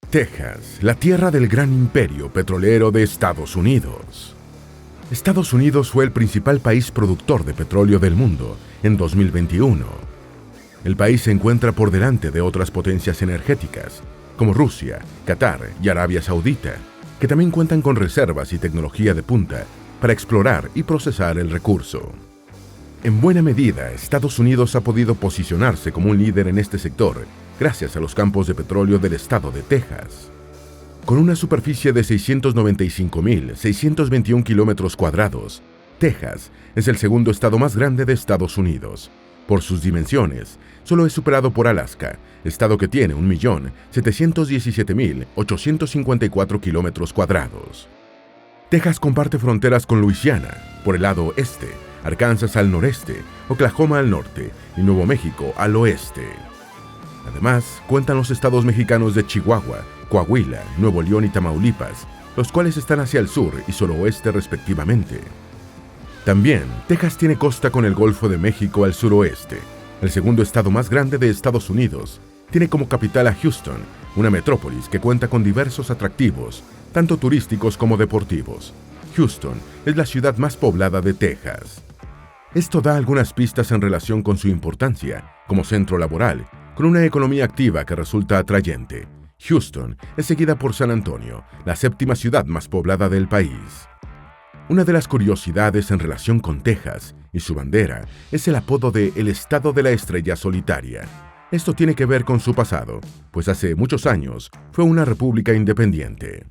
Texas, la tierra del gran imperio petrolero de Estados Unidos. Estados Unidos fue el principal país productor de petróleo del mundo en 2021. El país se encuentra por delante de otras potencias energéticas, como Rusia, Qatar y Arabia Saudita, que también cuentan con reservas y tecnología de punta para explorar y procesar el recurso. En buena medida, Estados Unidos ha podido posicionarse como un líder en este sector gracias a los campos de petróleo del estado de Texas. Con una superficie de 695.621 kilómetros cuadrados, Texas es el segundo estado más grande de Estados Unidos. Por sus dimensiones, solo es superado por Alaska, estado que tiene 1.717.854 kilómetros cuadrados. Texas comparte fronteras con Luisiana por el lado este, Arkansas al noreste, Oklahoma al norte y Nuevo México al oeste. Además, cuentan los estados mexicanos de Chihuahua, Coahuila, Nuevo León y Tamaulipas, los cuales están hacia el sur y suroeste respectivamente. También, Texas tiene costa con el Golfo de México al suroeste. El segundo estado más grande de Estados Unidos tiene como capital a Houston, una metrópolis que cuenta con diversos atractivos, tanto turísticos como deportivos. Houston es la ciudad más poblada de Texas. Esto da algunas pistas en relación con su importancia como centro laboral, con una economía activa que resulta atrayente. Houston es seguida por San Antonio, la séptima ciudad más poblada del país. Una de las curiosidades en relación con Texas y su bandera es el apodo de el Estado de la Estrella Solitaria. Esto tiene que ver con su pasado, pues hace muchos años fue una república independiente.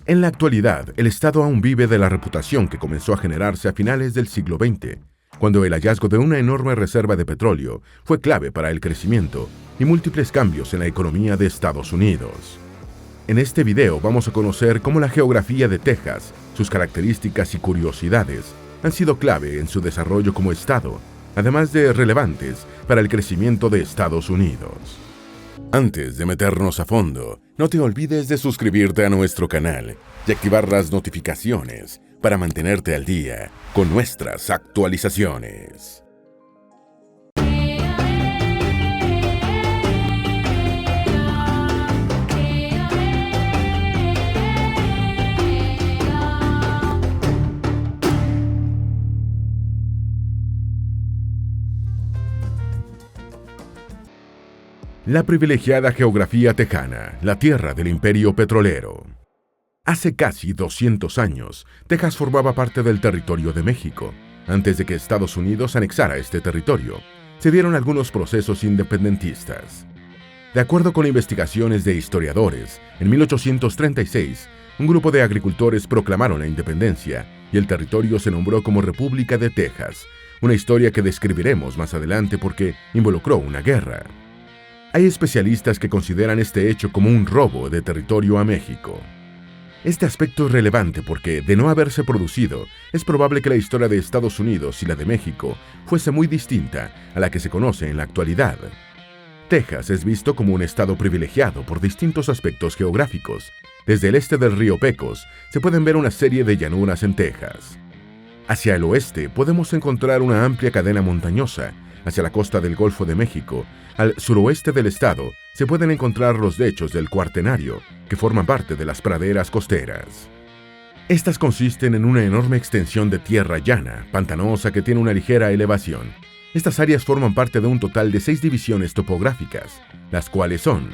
En la actualidad, el estado aún vive de la reputación que comenzó a generarse a finales del siglo XX, cuando el hallazgo de una enorme reserva de petróleo fue clave para el crecimiento y múltiples cambios en la economía de Estados Unidos. En este video vamos a conocer cómo la geografía de Texas, sus características y curiosidades han sido clave en su desarrollo como estado, además de relevantes para el crecimiento de Estados Unidos. Antes de meternos a fondo, no te olvides de suscribirte a nuestro canal y activar las notificaciones para mantenerte al día con nuestras actualizaciones. La privilegiada geografía tejana, la tierra del imperio petrolero. Hace casi 200 años, Texas formaba parte del territorio de México. Antes de que Estados Unidos anexara este territorio, se dieron algunos procesos independentistas. De acuerdo con investigaciones de historiadores, en 1836, un grupo de agricultores proclamaron la independencia y el territorio se nombró como República de Texas, una historia que describiremos más adelante porque involucró una guerra. Hay especialistas que consideran este hecho como un robo de territorio a México. Este aspecto es relevante porque, de no haberse producido, es probable que la historia de Estados Unidos y la de México fuese muy distinta a la que se conoce en la actualidad. Texas es visto como un estado privilegiado por distintos aspectos geográficos. Desde el este del río Pecos se pueden ver una serie de llanuras en Texas. Hacia el oeste podemos encontrar una amplia cadena montañosa. Hacia la costa del Golfo de México, al suroeste del estado, se pueden encontrar los lechos del Cuaternario, que forman parte de las praderas costeras. Estas consisten en una enorme extensión de tierra llana, pantanosa que tiene una ligera elevación. Estas áreas forman parte de un total de 6 divisiones topográficas, las cuales son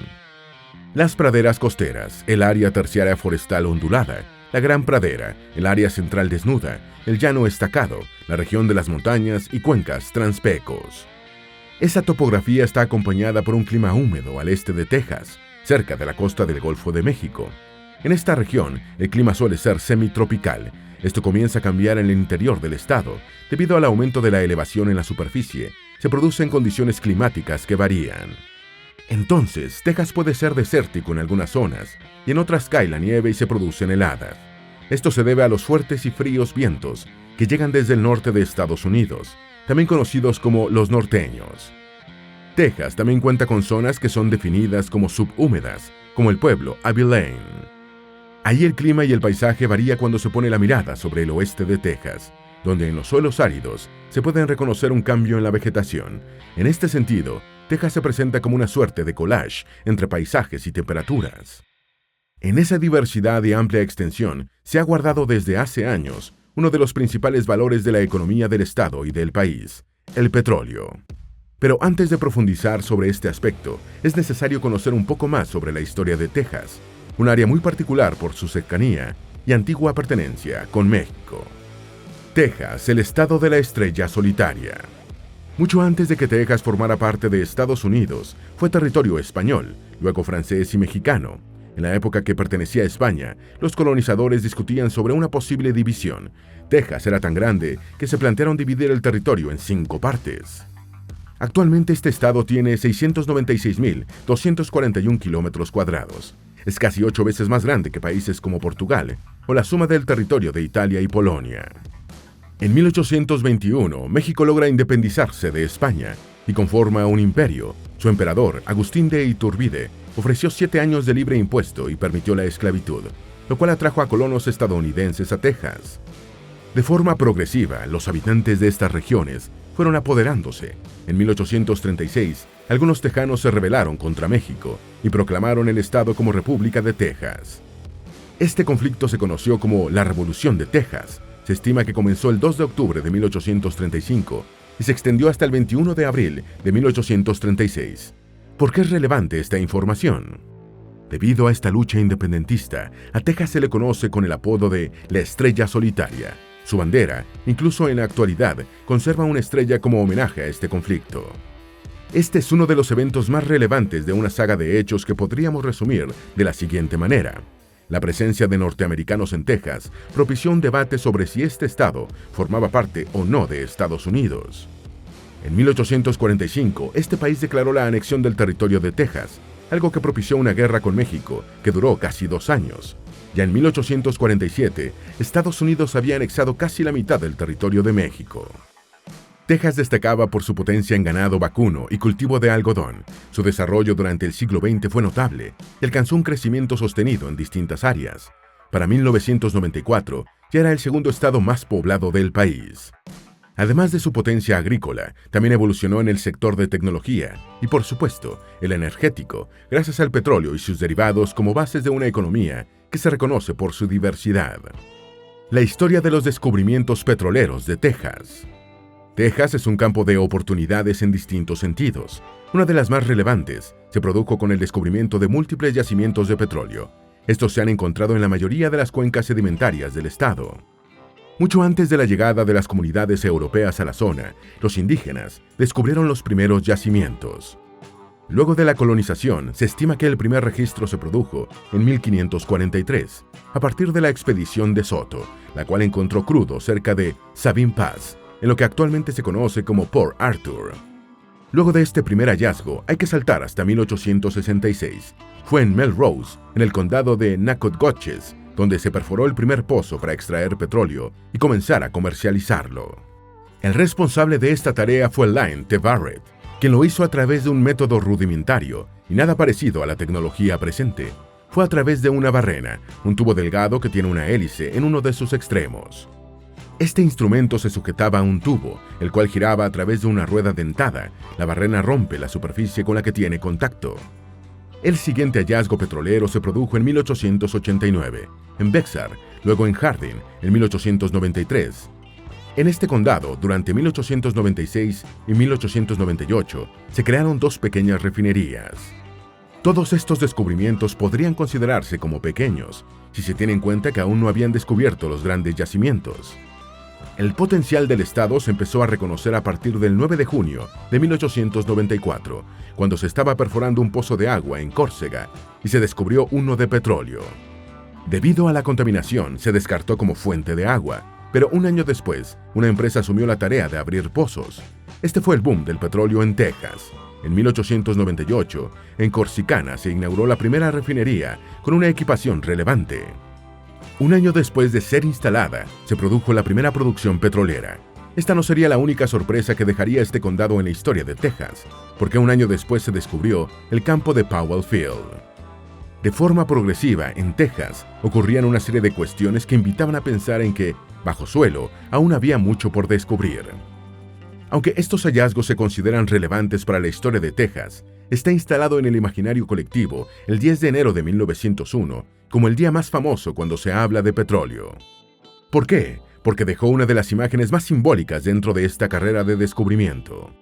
las praderas costeras, el área terciaria forestal ondulada, la gran pradera, el área central desnuda, el llano estacado, la región de las montañas y cuencas transpecos. Esa topografía está acompañada por un clima húmedo al este de Texas, cerca de la costa del Golfo de México. En esta región, el clima suele ser semitropical. Esto comienza a cambiar en el interior del estado. Debido al aumento de la elevación en la superficie, se producen condiciones climáticas que varían. Entonces, Texas puede ser desértico en algunas zonas, y en otras cae la nieve y se producen heladas. Esto se debe a los fuertes y fríos vientos que llegan desde el norte de Estados Unidos, también conocidos como los norteños. Texas también cuenta con zonas que son definidas como subhúmedas, como el pueblo Abilene. Ahí el clima y el paisaje varía cuando se pone la mirada sobre el oeste de Texas, donde en los suelos áridos se pueden reconocer un cambio en la vegetación. En este sentido, Texas se presenta como una suerte de collage entre paisajes y temperaturas. En esa diversidad y amplia extensión se ha guardado desde hace años uno de los principales valores de la economía del Estado y del país, el petróleo. Pero antes de profundizar sobre este aspecto, es necesario conocer un poco más sobre la historia de Texas, un área muy particular por su cercanía y antigua pertenencia con México. Texas, el estado de la estrella solitaria. Mucho antes de que Texas formara parte de Estados Unidos, fue territorio español, luego francés y mexicano. En la época que pertenecía a España, los colonizadores discutían sobre una posible división. Texas era tan grande que se plantearon dividir el territorio en 5 partes. Actualmente este estado tiene 696.241 kilómetros cuadrados. Es casi 8 veces más grande que países como Portugal o la suma del territorio de Italia y Polonia. En 1821, México logra independizarse de España y conforma un imperio. Su emperador, Agustín de Iturbide, ofreció 7 años de libre impuesto y permitió la esclavitud, lo cual atrajo a colonos estadounidenses a Texas. De forma progresiva, los habitantes de estas regiones fueron apoderándose. En 1836, algunos tejanos se rebelaron contra México y proclamaron el estado como República de Texas. Este conflicto se conoció como la Revolución de Texas. Se estima que comenzó el 2 de octubre de 1835 y se extendió hasta el 21 de abril de 1836. ¿Por qué es relevante esta información? Debido a esta lucha independentista, a Texas se le conoce con el apodo de la Estrella Solitaria. Su bandera, incluso en la actualidad, conserva una estrella como homenaje a este conflicto. Este es uno de los eventos más relevantes de una saga de hechos que podríamos resumir de la siguiente manera. La presencia de norteamericanos en Texas propició un debate sobre si este estado formaba parte o no de Estados Unidos. En 1845, este país declaró la anexión del territorio de Texas, algo que propició una guerra con México que duró casi 2 años. Ya en 1847, Estados Unidos había anexado casi la mitad del territorio de México. Texas destacaba por su potencia en ganado vacuno y cultivo de algodón. Su desarrollo durante el siglo XX fue notable y alcanzó un crecimiento sostenido en distintas áreas. Para 1994, ya era el segundo estado más poblado del país. Además de su potencia agrícola, también evolucionó en el sector de tecnología y, por supuesto, el energético, gracias al petróleo y sus derivados como bases de una economía que se reconoce por su diversidad. La historia de los descubrimientos petroleros de Texas. Texas es un campo de oportunidades en distintos sentidos. Una de las más relevantes se produjo con el descubrimiento de múltiples yacimientos de petróleo. Estos se han encontrado en la mayoría de las cuencas sedimentarias del estado. Mucho antes de la llegada de las comunidades europeas a la zona, los indígenas descubrieron los primeros yacimientos. Luego de la colonización, se estima que el primer registro se produjo en 1543, a partir de la expedición de Soto, la cual encontró crudo cerca de Sabine Pass, en lo que actualmente se conoce como Port Arthur. Luego de este primer hallazgo, hay que saltar hasta 1866. Fue en Melrose, en el condado de Nacogdoches, donde se perforó el primer pozo para extraer petróleo y comenzar a comercializarlo. El responsable de esta tarea fue Lyon T. Barrett, quien lo hizo a través de un método rudimentario y nada parecido a la tecnología presente. Fue a través de una barrena, un tubo delgado que tiene una hélice en uno de sus extremos. Este instrumento se sujetaba a un tubo, el cual giraba a través de una rueda dentada. La barrena rompe la superficie con la que tiene contacto. El siguiente hallazgo petrolero se produjo en 1889, en Bexar, luego en Hardin, en 1893. En este condado, durante 1896 y 1898, se crearon 2 pequeñas refinerías. Todos estos descubrimientos podrían considerarse como pequeños, si se tiene en cuenta que aún no habían descubierto los grandes yacimientos. El potencial del estado se empezó a reconocer a partir del 9 de junio de 1894, cuando se estaba perforando un pozo de agua en Córcega y se descubrió uno de petróleo. Debido a la contaminación, se descartó como fuente de agua, pero un año después, una empresa asumió la tarea de abrir pozos. Este fue el boom del petróleo en Texas. En 1898, en Corsicana se inauguró la primera refinería con una equipación relevante. Un año después de ser instalada, se produjo la primera producción petrolera. Esta no sería la única sorpresa que dejaría este condado en la historia de Texas, porque un año después se descubrió el campo de Powell Field. De forma progresiva, en Texas, ocurrían una serie de cuestiones que invitaban a pensar en que, bajo suelo, aún había mucho por descubrir. Aunque estos hallazgos se consideran relevantes para la historia de Texas, está instalado en el imaginario colectivo el 10 de enero de 1901 como el día más famoso cuando se habla de petróleo. ¿Por qué? Porque dejó una de las imágenes más simbólicas dentro de esta carrera de descubrimiento.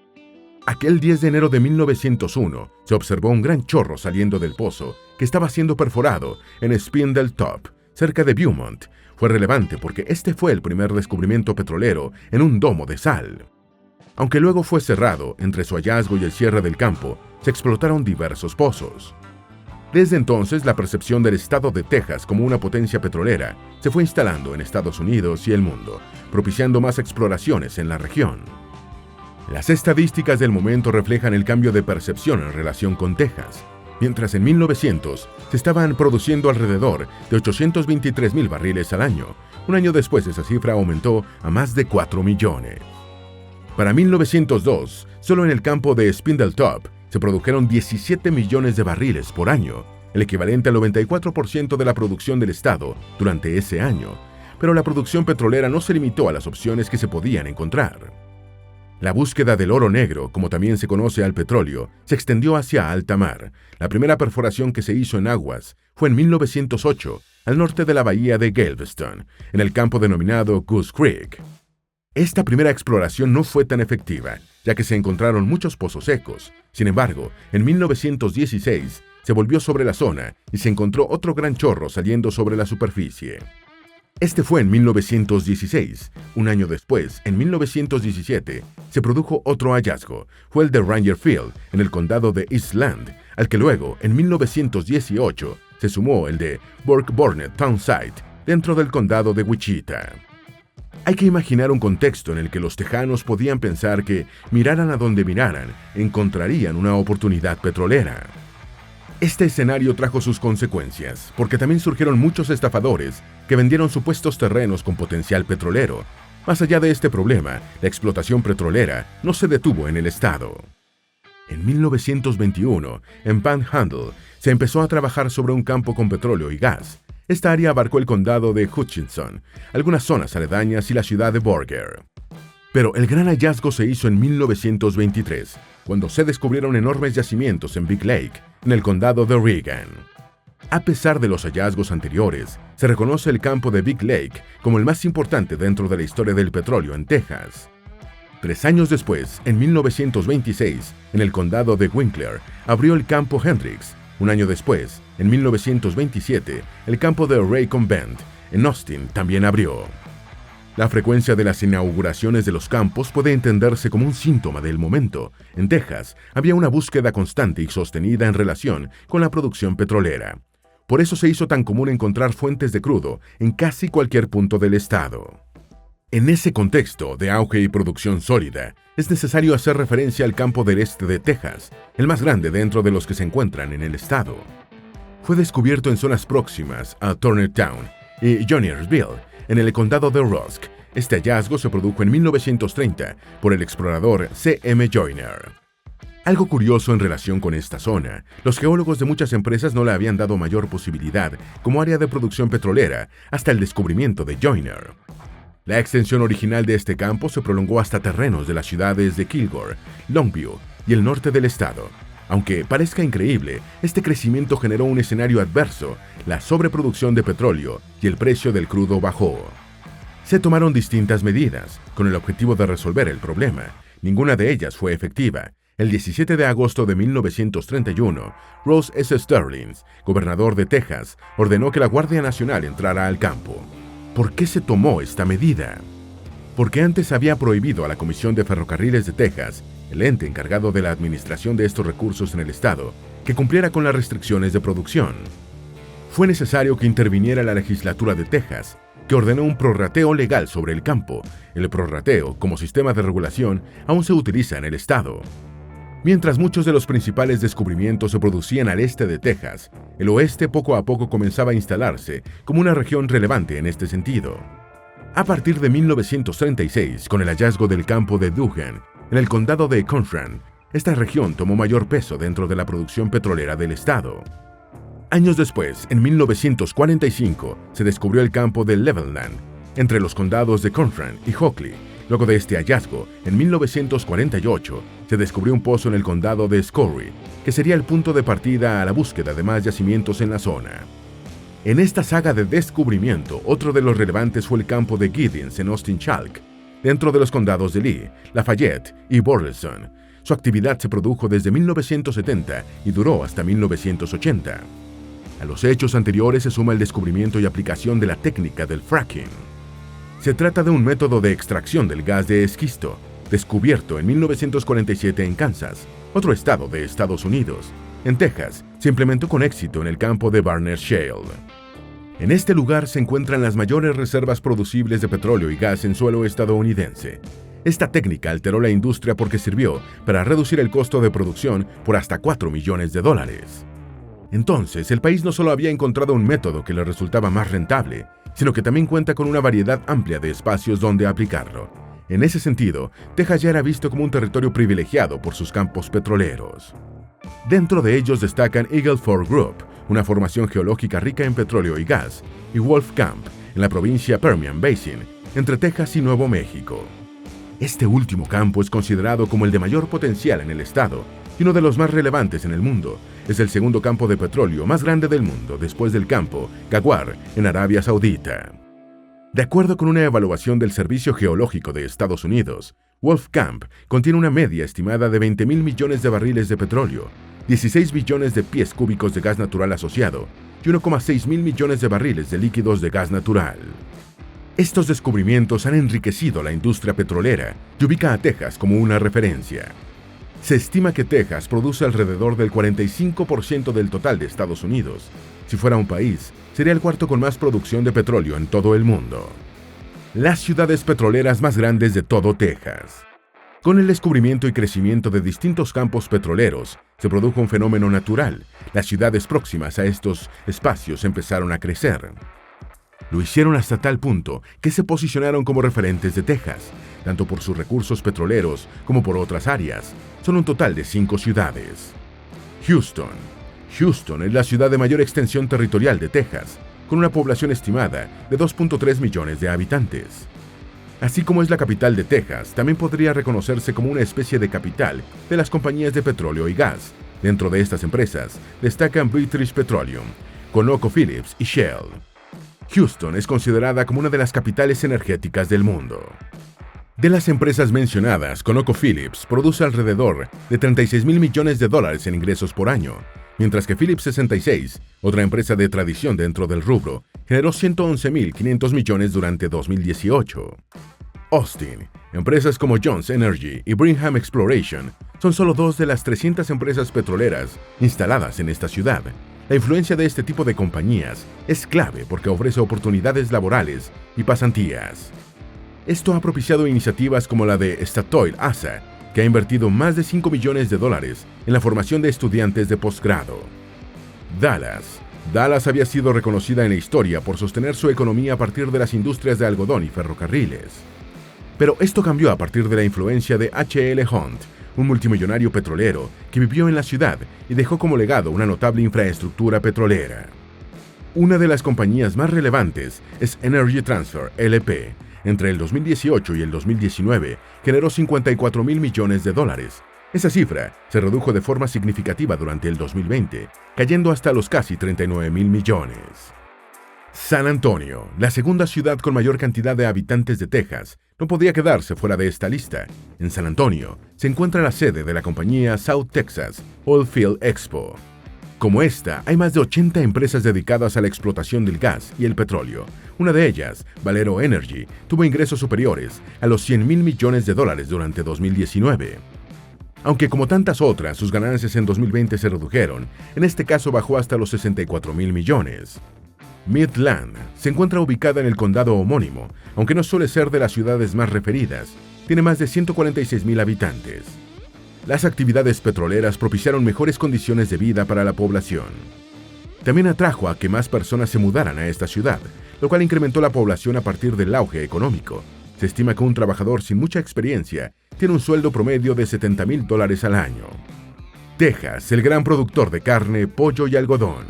Aquel 10 de enero de 1901 se observó un gran chorro saliendo del pozo que estaba siendo perforado en Spindle Top, cerca de Beaumont. Fue relevante porque este fue el primer descubrimiento petrolero en un domo de sal. Aunque luego fue cerrado, entre su hallazgo y el cierre del campo, se explotaron diversos pozos. Desde entonces, la percepción del estado de Texas como una potencia petrolera se fue instalando en Estados Unidos y el mundo, propiciando más exploraciones en la región. Las estadísticas del momento reflejan el cambio de percepción en relación con Texas. Mientras en 1900 se estaban produciendo alrededor de 823,000 barriles al año, un año después esa cifra aumentó a más de 4 millones. Para 1902, solo en el campo de Spindle Top se produjeron 17 millones de barriles por año, el equivalente al 94% de la producción del estado durante ese año, pero la producción petrolera no se limitó a las opciones que se podían encontrar. La búsqueda del oro negro, como también se conoce al petróleo, se extendió hacia alta mar. La primera perforación que se hizo en aguas fue en 1908, al norte de la bahía de Galveston, en el campo denominado Goose Creek. Esta primera exploración no fue tan efectiva, ya que se encontraron muchos pozos secos. Sin embargo, en 1916 se volvió sobre la zona y se encontró otro gran chorro saliendo sobre la superficie. Este fue en 1916. Un año después, en 1917, se produjo otro hallazgo. Fue el de Ranger Field, en el condado de East Land, al que luego, en 1918, se sumó el de Burke Burnett Townsite, dentro del condado de Wichita. Hay que imaginar un contexto en el que los tejanos podían pensar que, miraran a donde miraran, encontrarían una oportunidad petrolera. Este escenario trajo sus consecuencias, porque también surgieron muchos estafadores que vendieron supuestos terrenos con potencial petrolero. Más allá de este problema, la explotación petrolera no se detuvo en el estado. En 1921, en Panhandle, se empezó a trabajar sobre un campo con petróleo y gas. Esta área abarcó el condado de Hutchinson, algunas zonas aledañas y la ciudad de Borger. Pero el gran hallazgo se hizo en 1923, cuando se descubrieron enormes yacimientos en Big Lake, en el condado de Reagan. A pesar de los hallazgos anteriores, se reconoce el campo de Big Lake como el más importante dentro de la historia del petróleo en Texas. 3 años después, en 1926, en el condado de Winkler, abrió el campo Hendricks. Un año después, en 1927, el campo de Raycon Bend, en Austin, también abrió. La frecuencia de las inauguraciones de los campos puede entenderse como un síntoma del momento. En Texas, había una búsqueda constante y sostenida en relación con la producción petrolera. Por eso se hizo tan común encontrar fuentes de crudo en casi cualquier punto del estado. En ese contexto de auge y producción sólida, es necesario hacer referencia al campo del este de Texas, el más grande dentro de los que se encuentran en el estado. Fue descubierto en zonas próximas a Turnertown y Johniersville, en el condado de Rusk. Este hallazgo se produjo en 1930 por el explorador C.M. Joyner. Algo curioso en relación con esta zona, los geólogos de muchas empresas no le habían dado mayor posibilidad como área de producción petrolera hasta el descubrimiento de Joyner. La extensión original de este campo se prolongó hasta terrenos de las ciudades de Kilgore, Longview y el norte del estado. Aunque parezca increíble, este crecimiento generó un escenario adverso, la sobreproducción de petróleo y el precio del crudo bajó. Se tomaron distintas medidas, con el objetivo de resolver el problema. Ninguna de ellas fue efectiva. El 17 de agosto de 1931, Rose S. Sterling, gobernador de Texas, ordenó que la Guardia Nacional entrara al campo. ¿Por qué se tomó esta medida? Porque antes había prohibido a la Comisión de Ferrocarriles de Texas, el ente encargado de la administración de estos recursos en el estado, que cumpliera con las restricciones de producción. Fue necesario que interviniera la legislatura de Texas, que ordenó un prorrateo legal sobre el campo. El prorrateo, como sistema de regulación, aún se utiliza en el estado. Mientras muchos de los principales descubrimientos se producían al este de Texas, el oeste poco a poco comenzaba a instalarse como una región relevante en este sentido. A partir de 1936, con el hallazgo del campo de Dugan, en el condado de Confran, esta región tomó mayor peso dentro de la producción petrolera del estado. Años después, en 1945, se descubrió el campo de Levelland, entre los condados de Confran y Hockley. Luego de este hallazgo, en 1948, se descubrió un pozo en el condado de Scurry, que sería el punto de partida a la búsqueda de más yacimientos en la zona. En esta saga de descubrimiento, otro de los relevantes fue el campo de Giddings en Austin Chalk, dentro de los condados de Lee, Lafayette y Burleson. Su actividad se produjo desde 1970 y duró hasta 1980. A los hechos anteriores se suma el descubrimiento y aplicación de la técnica del fracking. Se trata de un método de extracción del gas de esquisto, descubierto en 1947 en Kansas, otro estado de Estados Unidos. En Texas, se implementó con éxito en el campo de Barnett Shale. En este lugar se encuentran las mayores reservas producibles de petróleo y gas en suelo estadounidense. Esta técnica alteró la industria porque sirvió para reducir el costo de producción por hasta $4 millones. Entonces, el país no solo había encontrado un método que le resultaba más rentable, sino que también cuenta con una variedad amplia de espacios donde aplicarlo. En ese sentido, Texas ya era visto como un territorio privilegiado por sus campos petroleros. Dentro de ellos destacan Eagle Ford Group, una formación geológica rica en petróleo y gas, y Wolf Camp, en la provincia Permian Basin, entre Texas y Nuevo México. Este último campo es considerado como el de mayor potencial en el estado y uno de los más relevantes en el mundo. Es el segundo campo de petróleo más grande del mundo después del campo Ghawar en Arabia Saudita. De acuerdo con una evaluación del Servicio Geológico de Estados Unidos, Wolf Camp contiene una media estimada de 20.000 millones de barriles de petróleo, 16 billones de pies cúbicos de gas natural asociado y 1,6 mil millones de barriles de líquidos de gas natural. Estos descubrimientos han enriquecido la industria petrolera y ubica a Texas como una referencia. Se estima que Texas produce alrededor del 45% del total de Estados Unidos. Si fuera un país, sería el cuarto con más producción de petróleo en todo el mundo. Las ciudades petroleras más grandes de todo Texas. Con el descubrimiento y crecimiento de distintos campos petroleros, se produjo un fenómeno natural. Las ciudades próximas a estos espacios empezaron a crecer. Lo hicieron hasta tal punto que se posicionaron como referentes de Texas, tanto por sus recursos petroleros como por otras áreas. Son un total de 5 ciudades. Houston. Houston es la ciudad de mayor extensión territorial de Texas, con una población estimada de 2.3 millones de habitantes. Así como es la capital de Texas, también podría reconocerse como una especie de capital de las compañías de petróleo y gas. Dentro de estas empresas destacan British Petroleum, ConocoPhillips y Shell. Houston es considerada como una de las capitales energéticas del mundo. De las empresas mencionadas, ConocoPhillips produce alrededor de $36 mil millones en ingresos por año, mientras que Phillips 66, otra empresa de tradición dentro del rubro, generó 111.500 millones durante 2018. Austin. Empresas como Jones Energy y Brigham Exploration son solo 2 de las 300 empresas petroleras instaladas en esta ciudad. La influencia de este tipo de compañías es clave porque ofrece oportunidades laborales y pasantías. Esto ha propiciado iniciativas como la de Statoil ASA, que ha invertido más de $5 millones en la formación de estudiantes de posgrado. Dallas. Dallas había sido reconocida en la historia por sostener su economía a partir de las industrias de algodón y ferrocarriles. Pero esto cambió a partir de la influencia de H.L. Hunt, un multimillonario petrolero que vivió en la ciudad y dejó como legado una notable infraestructura petrolera. Una de las compañías más relevantes es Energy Transfer, LP. Entre el 2018 y el 2019, generó $54 mil millones. Esa cifra se redujo de forma significativa durante el 2020, cayendo hasta los casi 39 mil millones. San Antonio, la segunda ciudad con mayor cantidad de habitantes de Texas, no podía quedarse fuera de esta lista. En San Antonio se encuentra la sede de la compañía South Texas Oilfield Expo. Como esta, hay más de 80 empresas dedicadas a la explotación del gas y el petróleo. Una de ellas, Valero Energy, tuvo ingresos superiores a los $100 mil millones durante 2019. Aunque como tantas otras, sus ganancias en 2020 se redujeron, en este caso bajó hasta los 64 mil millones. Midland se encuentra ubicada en el condado homónimo, aunque no suele ser de las ciudades más referidas, tiene más de 146 mil habitantes. Las actividades petroleras propiciaron mejores condiciones de vida para la población. También atrajo a que más personas se mudaran a esta ciudad, lo cual incrementó la población a partir del auge económico. Se estima que un trabajador sin mucha experiencia tiene un sueldo promedio de $70,000 al año. Texas, el gran productor de carne, pollo y algodón.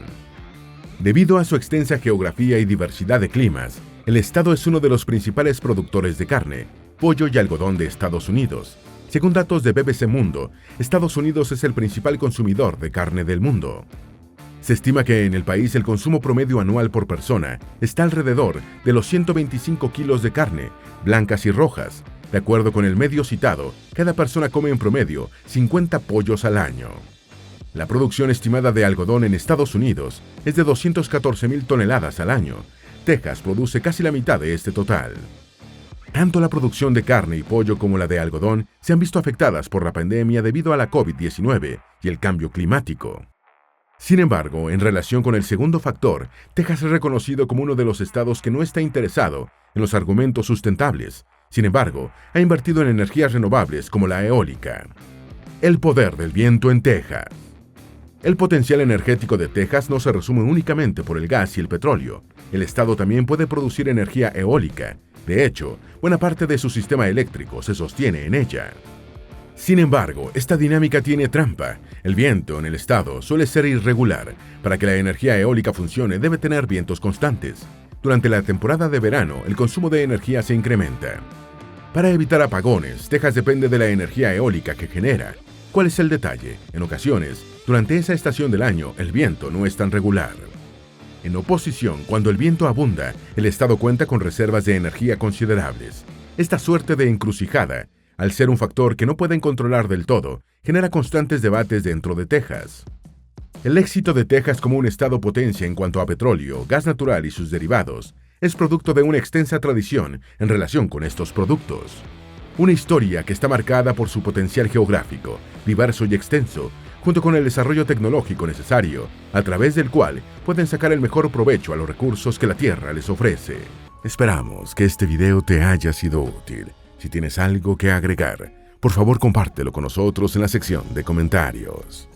Debido a su extensa geografía y diversidad de climas, el estado es uno de los principales productores de carne. pollo y algodón de Estados Unidos. Según datos de BBC Mundo, Estados Unidos es el principal consumidor de carne del mundo. Se estima que en el país el consumo promedio anual por persona está alrededor de los 125 kilos de carne, blancas y rojas. De acuerdo con el medio citado, cada persona come en promedio 50 pollos al año. La producción estimada de algodón en Estados Unidos es de 214,000 toneladas al año. Texas produce casi la mitad de este total. Tanto la producción de carne y pollo como la de algodón se han visto afectadas por la pandemia debido a la COVID-19 y el cambio climático. Sin embargo, en relación con el segundo factor, Texas es reconocido como uno de los estados que no está interesado en los argumentos sustentables. Sin embargo, ha invertido en energías renovables como la eólica. El poder del viento en Texas. El potencial energético de Texas no se resume únicamente por el gas y el petróleo. El estado también puede producir energía eólica. De hecho, buena parte de su sistema eléctrico se sostiene en ella. Sin embargo, esta dinámica tiene trampa. El viento en el estado suele ser irregular. Para que la energía eólica funcione, debe tener vientos constantes. Durante la temporada de verano, el consumo de energía se incrementa. Para evitar apagones, Texas depende de la energía eólica que genera. ¿Cuál es el detalle? En ocasiones, durante esa estación del año, el viento no es tan regular. En oposición, cuando el viento abunda, el estado cuenta con reservas de energía considerables. Esta suerte de encrucijada, al ser un factor que no pueden controlar del todo, genera constantes debates dentro de Texas. El éxito de Texas como un estado potencia en cuanto a petróleo, gas natural y sus derivados es producto de una extensa tradición en relación con estos productos. Una historia que está marcada por su potencial geográfico, diverso y extenso, junto con el desarrollo tecnológico necesario, a través del cual pueden sacar el mejor provecho a los recursos que la Tierra les ofrece. Esperamos que este video te haya sido útil. Si tienes algo que agregar, por favor compártelo con nosotros en la sección de comentarios.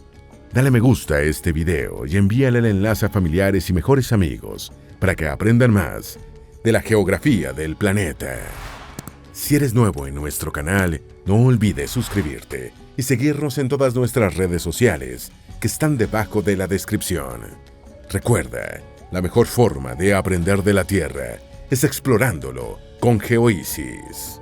Dale me gusta a este video y envíale el enlace a familiares y mejores amigos para que aprendan más de la geografía del planeta. Si eres nuevo en nuestro canal, no olvides suscribirte y seguirnos en todas nuestras redes sociales que están debajo de la descripción. Recuerda, la mejor forma de aprender de la Tierra es explorándolo con GeoEasy's.